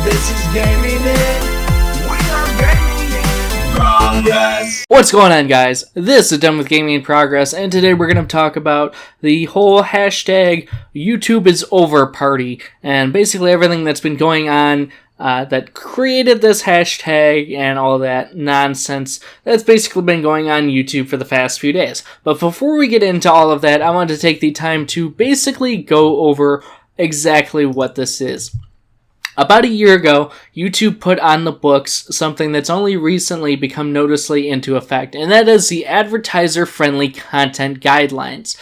This is Gaming In. We are Gaming In Progress. What's going on, guys? This is Done with Gaming in Progress, and today we're going to talk about the whole hashtag YouTube is over party, and basically everything that's been going on that created this hashtag and all that nonsense that's basically been going on YouTube for the past few days. But before we get into all of that, I want to take the time to basically go over exactly what this is. About a year ago, YouTube put on the books something that's only recently become noticeably into effect, and that is the advertiser-friendly content guidelines.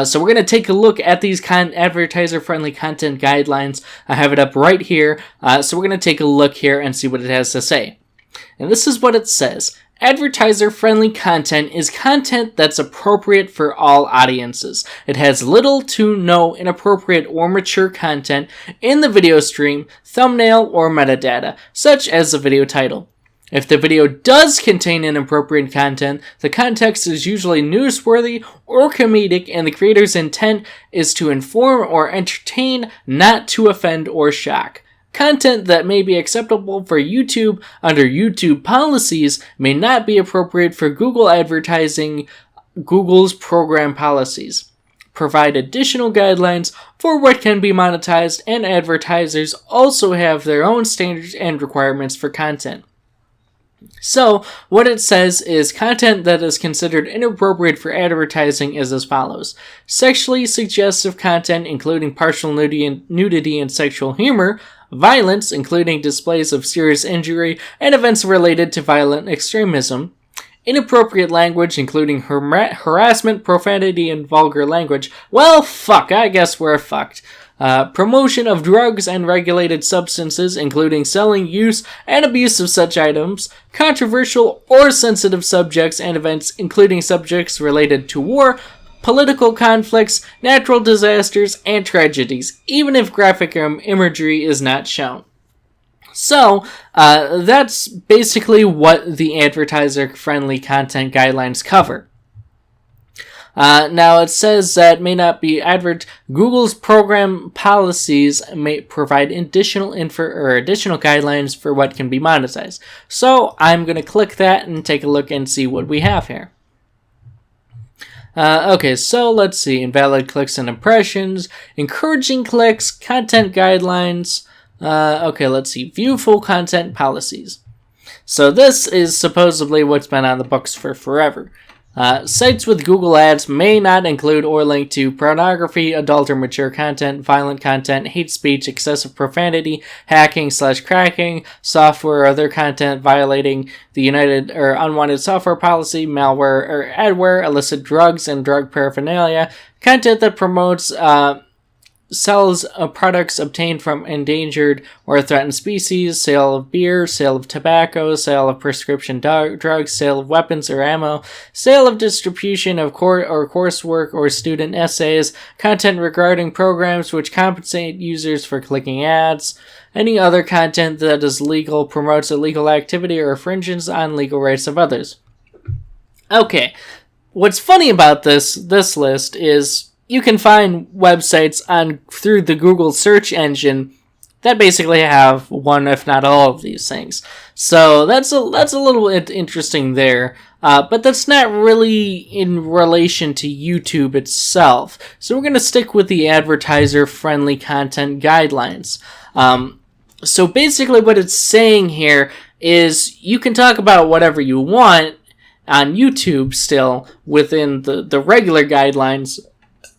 So we're going to take a look at these advertiser-friendly content guidelines. I have it up right here, so we're going to take a look here and see what it has to say. And this is what it says. Advertiser-friendly content is content that's appropriate for all audiences. It has little to no inappropriate or mature content in the video stream, thumbnail, or metadata, such as the video title. If the video does contain inappropriate content, the context is usually newsworthy or comedic, and the creator's intent is to inform or entertain, not to offend or shock. Content that may be acceptable for YouTube under YouTube policies may not be appropriate for Google advertising, Google's program policies. Provide additional guidelines for what can be monetized, and advertisers also have their own standards and requirements for content. So, what it says is content that is considered inappropriate for advertising is as follows. Sexually suggestive content, including partial nudity and sexual humor, violence, including displays of serious injury and events related to violent extremism, inappropriate language, including harassment, profanity, and vulgar language. Well, fuck, I guess we're fucked. Promotion of drugs and regulated substances, including selling, use, and abuse of such items, controversial or sensitive subjects and events, including subjects related to war, political conflicts, natural disasters, and tragedies, even if graphic imagery is not shown. So, that's basically what the advertiser-friendly content guidelines cover. Now, it says that may not be Google's program policies may provide additional guidelines for what can be monetized. So, I'm going to click that and take a look and see what we have here. Okay, so let's see. Invalid clicks and impressions, encouraging clicks, content guidelines. Okay, let's see. View full content policies. So this is supposedly what's been on the books for forever. Sites with Google Ads may not include or link to pornography, adult or mature content, violent content, hate speech, excessive profanity, hacking/cracking, software or other content violating the United or unwanted software policy, malware or adware, illicit drugs and drug paraphernalia, content that promotes sells products obtained from endangered or threatened species, sale of beer, sale of tobacco, sale of prescription drugs, sale of weapons or ammo, sale of distribution of coursework or student essays, content regarding programs which compensate users for clicking ads, any other content that is legal, promotes illegal activity, or infringes on legal rights of others. Okay, what's funny about this list is you can find websites through the Google search engine that basically have one, if not all, of these things. So that's a little bit interesting there, but that's not really in relation to YouTube itself. So we're going to stick with the advertiser-friendly content guidelines. So basically what it's saying here is you can talk about whatever you want on YouTube still within the regular guidelines.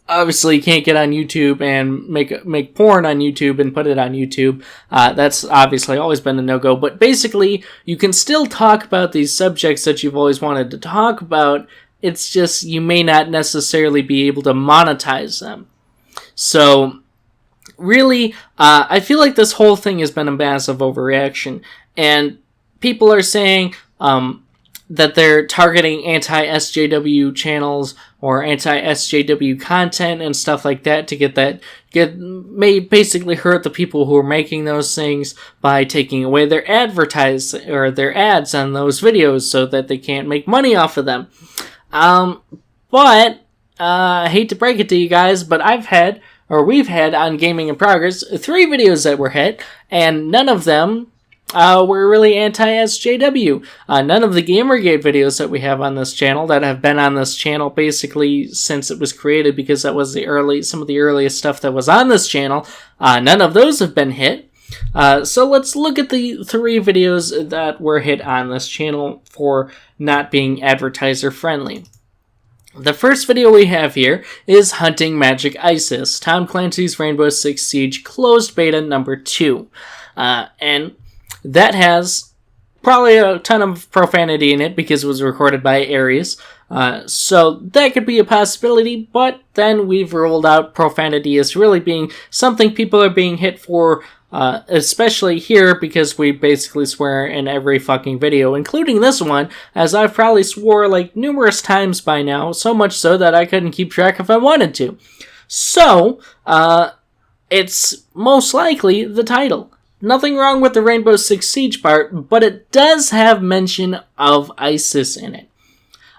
Obviously, you can't get on YouTube and make porn on YouTube and put it on YouTube. That's obviously always been a no-go. But basically, you can still talk about these subjects that you've always wanted to talk about. It's just you may not necessarily be able to monetize them. So, really, I feel like this whole thing has been a massive overreaction. And people are saying that they're targeting anti-SJW channels or anti-SJW content and stuff like that to may basically hurt the people who are making those things by taking away their ads on those videos so that they can't make money off of them. But I hate to break it to you guys, but I've had we've had on Gaming in Progress 3 videos that were hit, and none of them were really anti-SJW. None of the Gamergate videos that we have on this channel, that have been on this channel basically since it was created, because that was some of the earliest stuff that was on this channel, none of those have been hit. So let's look at the 3 videos that were hit on this channel for not being advertiser friendly. The first video we have here is Hunting Magic ISIS, Tom Clancy's Rainbow Six Siege closed beta number 2. And that has probably a ton of profanity in it because it was recorded by Aries. So that could be a possibility, but then we've ruled out profanity as really being something people are being hit for, especially here, because we basically swear in every fucking video, including this one, as I've probably swore like numerous times by now, so much so that I couldn't keep track if I wanted to. So, it's most likely the title. Nothing wrong with the Rainbow Six Siege part, but it does have mention of ISIS in it.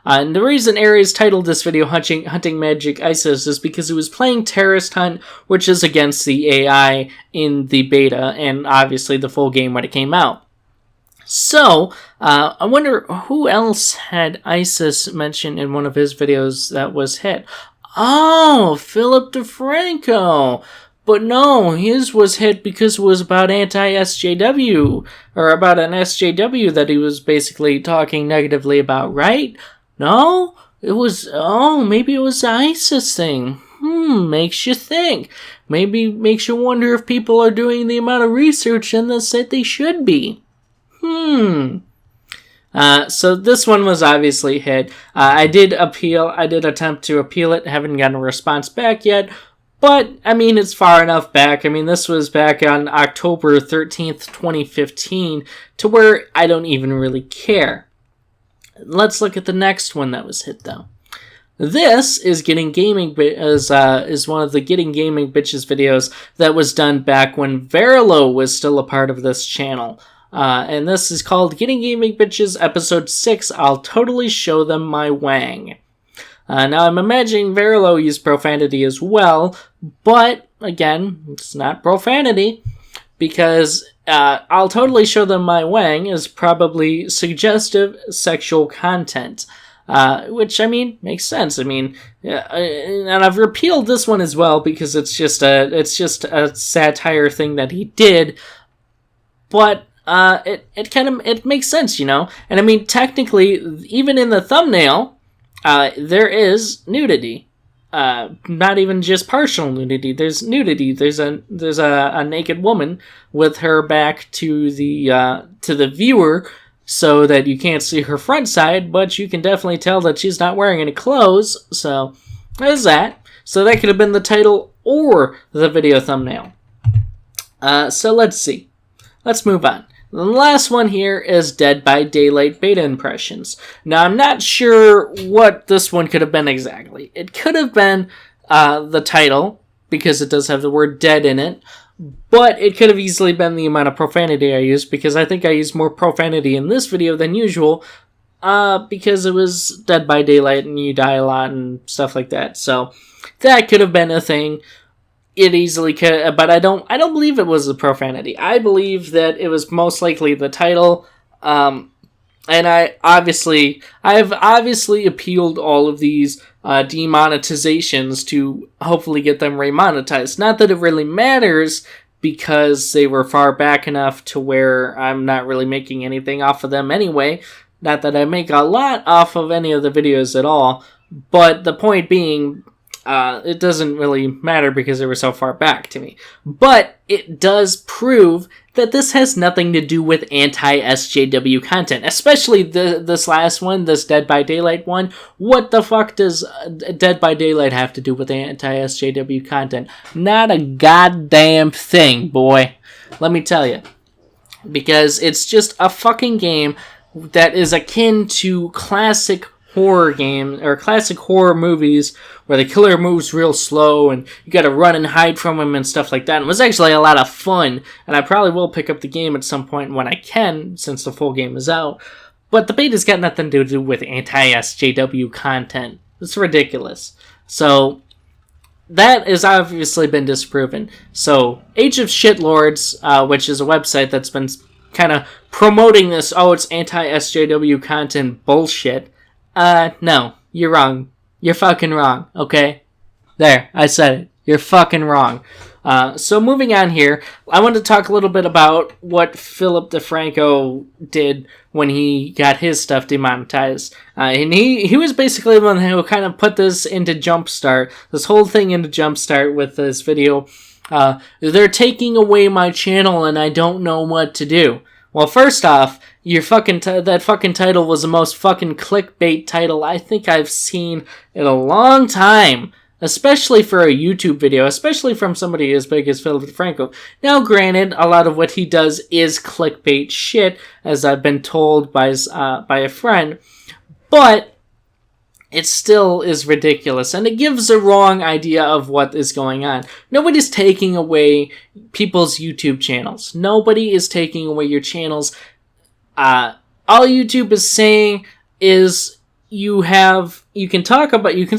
And the reason Aries titled this video Hunting Magic ISIS is because it was playing Terrorist Hunt, which is against the AI in the beta, and obviously the full game when it came out. So, I wonder who else had ISIS mentioned in one of his videos that was hit. Oh, Phillip Defranco! But no, his was hit because it was about anti-SJW, or about an SJW that he was basically talking negatively about, right? No? It was, maybe it was the ISIS thing. Makes you think. Maybe makes you wonder if people are doing the amount of research in this that they should be. So this one was obviously hit. I did attempt to appeal it, haven't gotten a response back yet. But, I mean, it's far enough back. I mean, this was back on October 13th, 2015, to where I don't even really care. Let's look at the next one that was hit, though. This is Getting Gaming, is one of the Getting Gaming Bitches videos that was done back when Verilo was still a part of this channel. And this is called Getting Gaming Bitches, Episode 6, I'll Totally Show Them My Wang. Now, I'm imagining Verilo used profanity as well, but, again, it's not profanity, because I'll Totally Show Them My Wang is probably suggestive sexual content, which, I mean, makes sense. I mean, and I've repealed this one as well, because it's just a satire thing that he did, but it makes sense, you know? And, I mean, technically, even in the thumbnail, there is nudity. Not even just partial nudity. There's nudity. There's a naked woman with her back to the viewer, so that you can't see her front side, but you can definitely tell that she's not wearing any clothes. So there's that. So that could have been the title or the video thumbnail. So let's see. Let's move on. The last one here is Dead by Daylight beta impressions. Now, I'm not sure what this one could have been exactly. It could have been the title, because it does have the word dead in it, but it could have easily been the amount of profanity I used, because I think I used more profanity in this video than usual, because it was Dead by Daylight and you die a lot and stuff like that. So that could have been a thing. It easily could, but I don't believe it was the profanity. I believe that it was most likely the title, and I've obviously appealed all of these demonetizations to hopefully get them remonetized. Not that it really matters, because they were far back enough to where I'm not really making anything off of them anyway. Not that I make a lot off of any of the videos at all, but the point being, it doesn't really matter because they were so far back to me. But it does prove that this has nothing to do with anti-SJW content. Especially this last one, this Dead by Daylight one. What the fuck does Dead by Daylight have to do with anti-SJW content? Not a goddamn thing, boy. Let me tell you. Because it's just a fucking game that is akin to classic horror game or classic horror movies where the killer moves real slow and you gotta run and hide from him and stuff like that. It was actually a lot of fun, and I probably will pick up the game at some point when I can, since the full game is out. But the beta's got nothing to do with anti-SJW content. It's ridiculous. So that has obviously been disproven. So, Age of Shitlords, which is a website that's been kind of promoting this, it's anti-SJW content bullshit. No, you're wrong. You're fucking wrong, okay? There, I said it. You're fucking wrong. So moving on here, I want to talk a little bit about what Phillip Defranco did when he got his stuff demonetized. And he was basically the one who kind of put this into Jumpstart, this whole thing into Jumpstart with this video. They're taking away my channel and I don't know what to do. Well, first off, your fucking that fucking title was the most fucking clickbait title I think I've seen in a long time. Especially for a YouTube video, especially from somebody as big as Phillip Defranco. Now, granted, a lot of what he does is clickbait shit, as I've been told by a friend, but it still is ridiculous, and it gives a wrong idea of what is going on. Nobody's taking away people's YouTube channels. Nobody is taking away your channels. All YouTube is saying is you can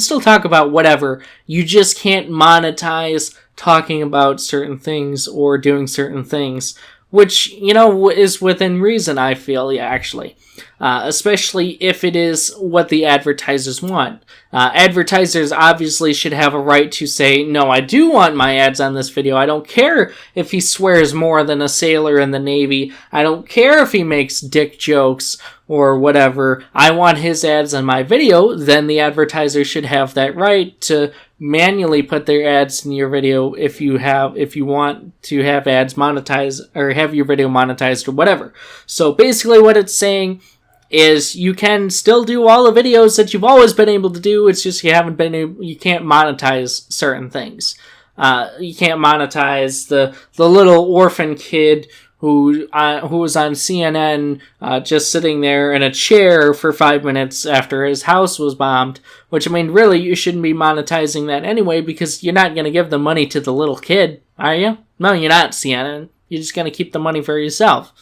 still talk about whatever. You just can't monetize talking about certain things or doing certain things, which, is within reason, I feel, actually. Especially if it is what the advertisers want. Advertisers obviously should have a right to say, no, I do want my ads on this video. I don't care if he swears more than a sailor in the Navy. I don't care if he makes dick jokes or whatever. I want his ads on my video. Then the advertiser should have that right to manually put their ads in your video if you want to have ads monetized or have your video monetized or whatever. So basically what it's saying is you can still do all the videos that you've always been able to do. It's just you can't monetize certain things. You can't monetize the little orphan kid who was on CNN just sitting there in a chair for 5 minutes after his house was bombed, which, really, you shouldn't be monetizing that anyway because you're not going to give the money to the little kid, are you? No, you're not, CNN. You're just going to keep the money for yourself.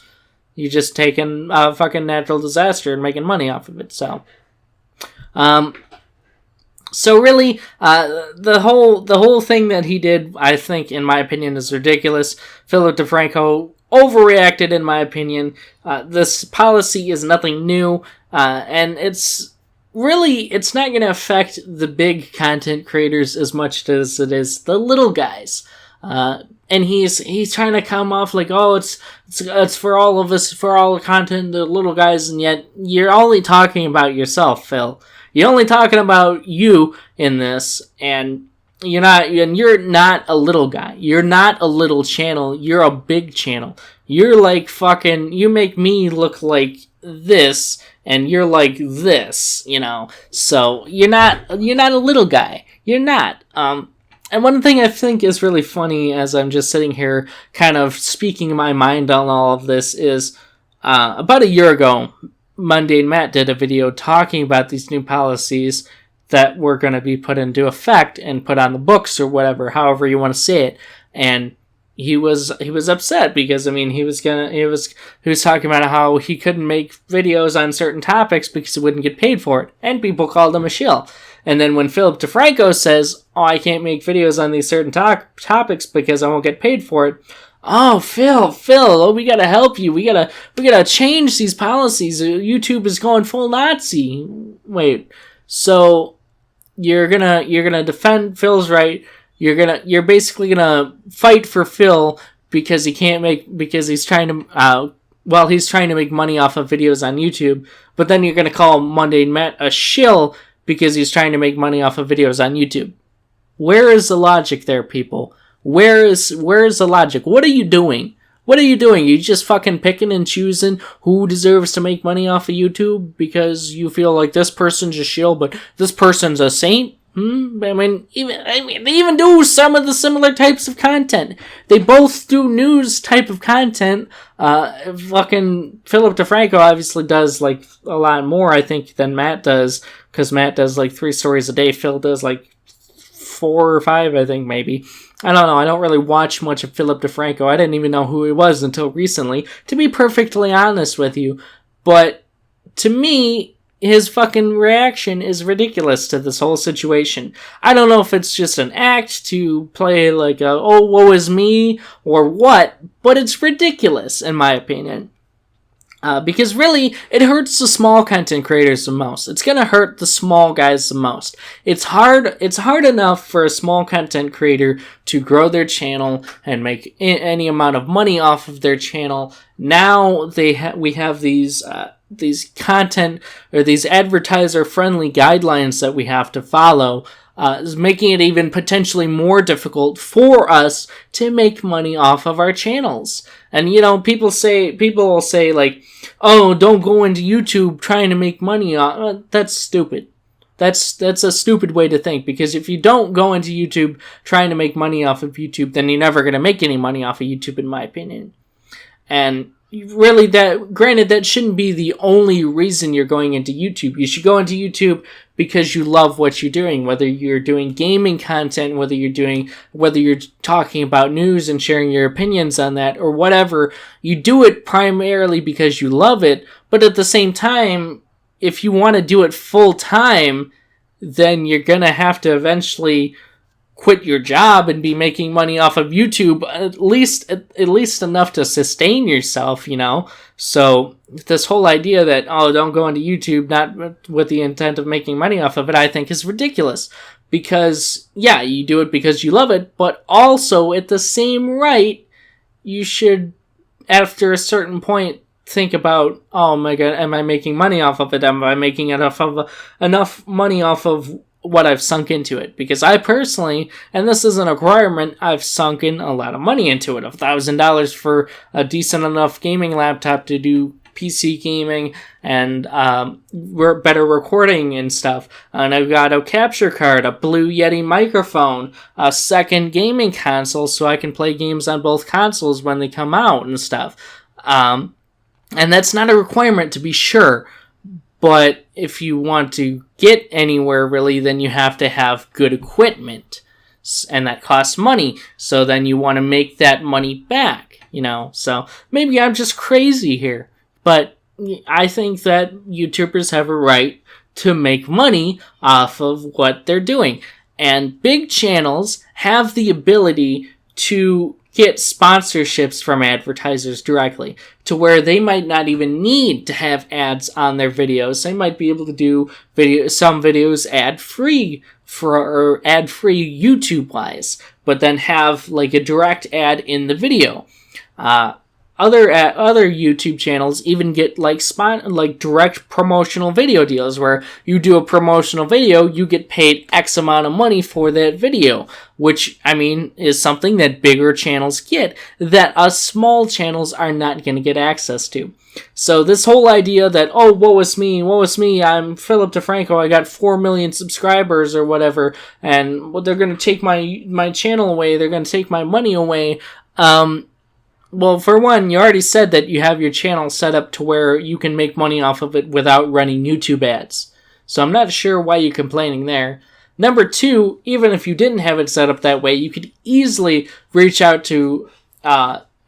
You're just taking a fucking natural disaster and making money off of it, so. So really, the whole thing that he did, I think, in my opinion, is ridiculous. Phillip Defranco overreacted, in my opinion. This policy is nothing new, and it's not going to affect the big content creators as much as it is the little guys. And he's trying to come off like, it's for all of us, for all the content, the little guys, and yet you're only talking about yourself, Phil. You're only talking about you in this, and you're not a little guy. You're not a little channel. You're a big channel. You're like you make me look like this, and you're like this, So you're not a little guy. You're not. And one thing I think is really funny as I'm just sitting here kind of speaking my mind on all of this is about a year ago, Mundanematt did a video talking about these new policies that were going to be put into effect and put on the books or whatever, however you want to say it. And he was upset because he was talking about how he couldn't make videos on certain topics because he wouldn't get paid for it, and people called him a shill. And then when Phillip Defranco says, I can't make videos on these certain topics because I won't get paid for it. Oh, Phil, we gotta help you. We gotta change these policies. YouTube is going full Nazi. Wait, so you're gonna defend Phil's right. You're basically gonna fight for Phil because he's trying to make money off of videos on YouTube. But then you're gonna call Mundanematt a shill because he's trying to make money off of videos on YouTube. Where is the logic there, people? Where is the logic? What are you doing? You just fucking picking and choosing who deserves to make money off of YouTube because you feel like this person's a shill, but this person's a saint? They even do some of the similar types of content. They both do news type of content. Fucking Phillip Defranco obviously does like a lot more, I think, than Matt does, because Matt does like 3 stories a day. Phil does like 4 or 5, I think, maybe. I don't know. I don't really watch much of Phillip Defranco. I didn't even know who he was until recently, to be perfectly honest with you. But to me, his fucking reaction is ridiculous to this whole situation. I don't know if it's just an act to play like a, oh, woe is me, or what, but it's ridiculous, in my opinion. Because really, it hurts the small content creators the most. It's gonna hurt the small guys the most. It's hard enough for a small content creator to grow their channel and make any amount of money off of their channel. Now we have these content or these advertiser friendly guidelines that we have to follow, is making it even potentially more difficult for us to make money off of our channels. And people will say like, oh, don't go into YouTube trying to make money off. That's stupid. That's a stupid way to think, because if you don't go into YouTube trying to make money off of YouTube, then you're never going to make any money off of YouTube, in my opinion. And really, that shouldn't be the only reason you're going into YouTube. You should go into YouTube because you love what you're doing, whether you're doing gaming content, whether you're talking about news and sharing your opinions on that, or whatever. You do it primarily because you love it, but at the same time, if you want to do it full time, then you're going to have to eventually quit your job and be making money off of YouTube, at least enough to sustain yourself, So this whole idea that, oh, don't go into YouTube not with the intent of making money off of it, I think is ridiculous. Because, yeah, you do it because you love it, but also at the same right, you should, after a certain point, think about, oh my god, am I making money off of it? Am I making enough money off of what I've sunk into it? Because I personally, and this isn't a requirement, I've sunk in a lot of money into it. $1,000 for a decent enough gaming laptop to do PC gaming and better recording and stuff. And I've got a capture card, a Blue Yeti microphone, a second gaming console so I can play games on both consoles when they come out and stuff. And that's not a requirement, to be sure. But if you want to get anywhere, really, then you have to have good equipment. And that costs money. So then you want to make that money back, So maybe I'm just crazy here. But I think that YouTubers have a right to make money off of what they're doing. And big channels have the ability to get sponsorships from advertisers directly, to where they might not even need to have ads on their videos. They might be able to do some videos ad-free YouTube-wise, but then have like a direct ad in the video. Other YouTube channels even get like direct promotional video deals, where you do a promotional video, you get paid X amount of money for that video, which, is something that bigger channels get, that us small channels are not going to get access to. So this whole idea that, oh, woe is me, I'm Phillip Defranco, I got 4 million subscribers or whatever, and they're going to take my channel away, they're going to take my money away. Well, for one, you already said that you have your channel set up to where you can make money off of it without running YouTube ads. So I'm not sure why you're complaining there. Number two, even if you didn't have it set up that way, you could easily reach out to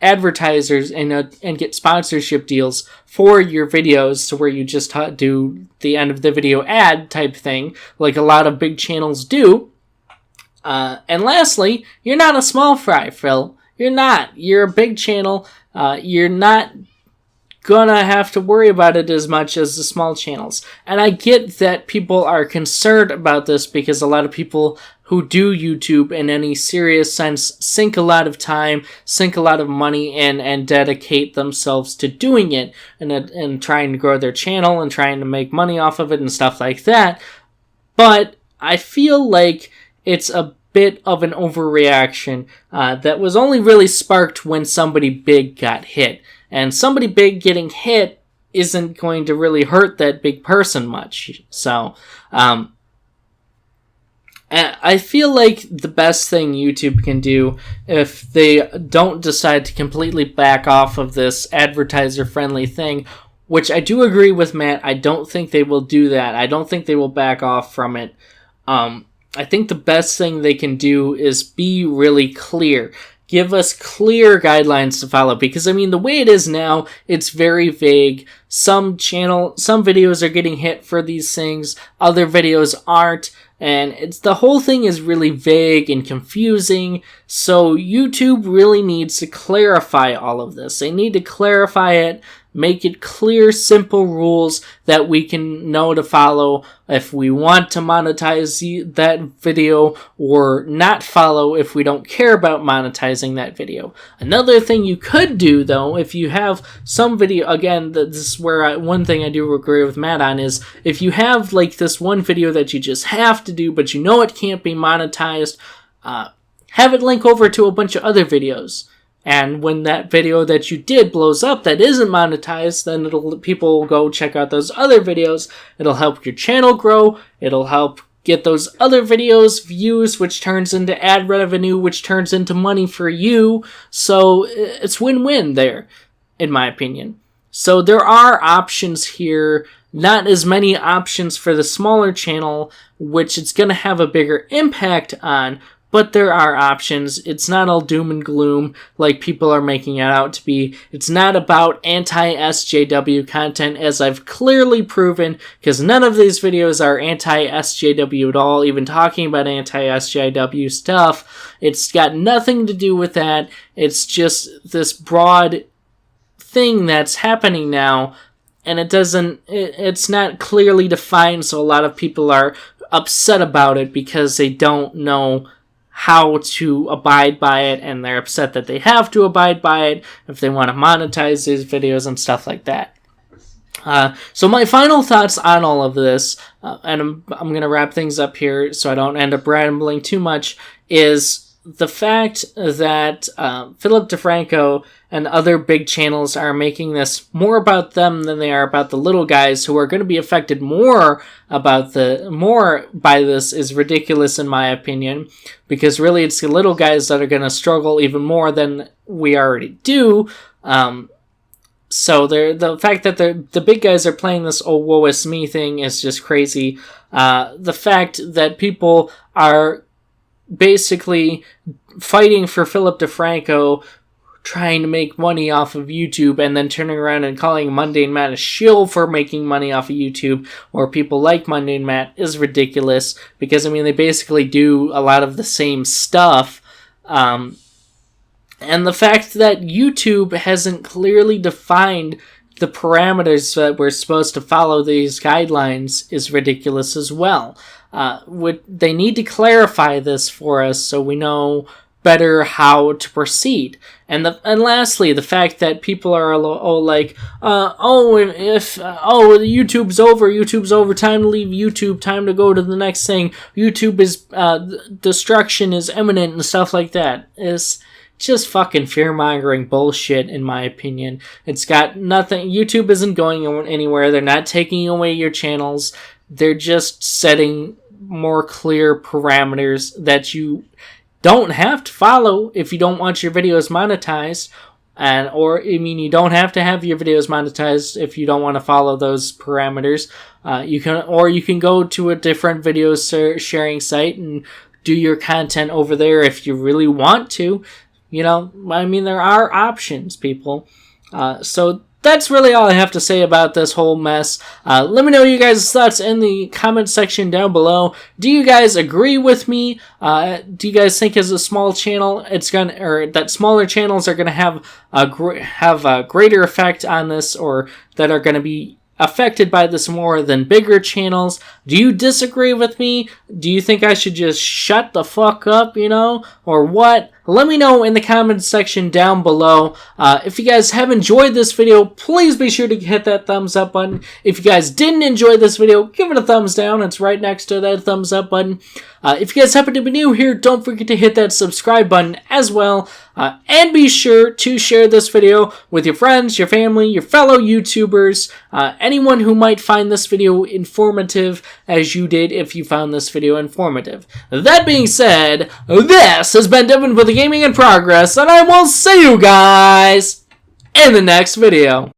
advertisers and get sponsorship deals for your videos, to where you just do the end of the video ad type thing, like a lot of big channels do. And lastly, you're not a small fry, Phil. You're not. You're a big channel. You're not gonna have to worry about it as much as the small channels. And I get that people are concerned about this, because a lot of people who do YouTube in any serious sense sink a lot of time, sink a lot of money in, and dedicate themselves to doing it, and trying to grow their channel and trying to make money off of it and stuff like that. But I feel like it's a bit of an overreaction that was only really sparked when somebody big got hit. And somebody big getting hit isn't going to really hurt that big person much. So, I feel like the best thing YouTube can do, if they don't decide to completely back off of this advertiser-friendly thing, which I do agree with Matt, I don't think they will do that. I don't think they will back off from it. I think the best thing they can do is be really clear. give us clear guidelines to follow, because I mean, the way it is now, it's very vague. Some videos are getting hit for these things, other videos aren't, and the whole thing is really vague and confusing. So YouTube really needs to clarify all of this. They need to clarify it, make it clear, simple rules that we can know to follow if we want to monetize that video, or not follow if we don't care about monetizing that video. Another thing you could do, though, if you have some video, again, this is where one thing I do agree with Matt on, is if you have like this one video that you just have to do, but you know it can't be monetized, have it link over to a bunch of other videos. And when that video that you did blows up that isn't monetized, then people will go check out those other videos. It'll help your channel grow. It'll help get those other videos views, which turns into ad revenue, which turns into money for you. So it's win-win there, in my opinion. So there are options here. Not as many options for the smaller channel, which it's going to have a bigger impact on. But there are options. It's not all doom and gloom like people are making it out to be. It's not about anti-SJW content, as I've clearly proven, because none of these videos are anti-SJW at all, even talking about anti-SJW stuff. It's got nothing to do with that. It's just this broad thing that's happening now, and it's not clearly defined, so a lot of people are upset about it because they don't know how to abide by it, and they're upset that they have to abide by it if they want to monetize these videos and stuff like that. So my final thoughts on all of this, and I'm going to wrap things up here so I don't end up rambling too much, is the fact that Phillip Defranco and other big channels are making this more about them than they are about the little guys, who are going to be affected more by this, is ridiculous in my opinion, because really it's the little guys that are going to struggle even more than we already do. So the fact that the big guys are playing this "oh woe is me" thing is just crazy. The fact that people are basically fighting for Phillip Defranco, trying to make money off of YouTube, and then turning around and calling Mundanematt a shill for making money off of YouTube, or people like Mundanematt, is ridiculous, because I mean, they basically do a lot of the same stuff. And the fact that YouTube hasn't clearly defined the parameters that we're supposed to follow these guidelines is ridiculous as well. They need to clarify this for us so we know better how to proceed. And lastly, the fact that people are YouTube's over, time to leave YouTube, time to go to the next thing, YouTube is destruction is imminent and stuff like that, is just fucking fear-mongering bullshit, in my opinion. It's got nothing. YouTube isn't going anywhere. They're not taking away your channels. They're just setting more clear parameters that you don't have to follow if you don't want your videos monetized, you don't have to have your videos monetized if you don't want to follow those parameters. You can go to a different video sharing site and do your content over there if you really want to. I mean, there are options, people. So that's really all I have to say about this whole mess. Let me know your guys' thoughts in the comment section down below. Do you guys agree with me? Do you guys think as a small channel, that smaller channels are gonna have a greater effect on this, or that are gonna be affected by this more than bigger channels? Do you disagree with me? Do you think I should just shut the fuck up, or what? Let me know in the comments section down below. If you guys have enjoyed this video, please be sure to hit that thumbs up button. If you guys didn't enjoy this video, give it a thumbs down. It's right next to that thumbs up button. If you guys happen to be new here, don't forget to hit that subscribe button as well. And be sure to share this video with your friends, your family, your fellow YouTubers, anyone who might find this video informative as you did if you found this video informative. That being said, this has been Devin with the Gaming in Progress, and I will see you guys in the next video.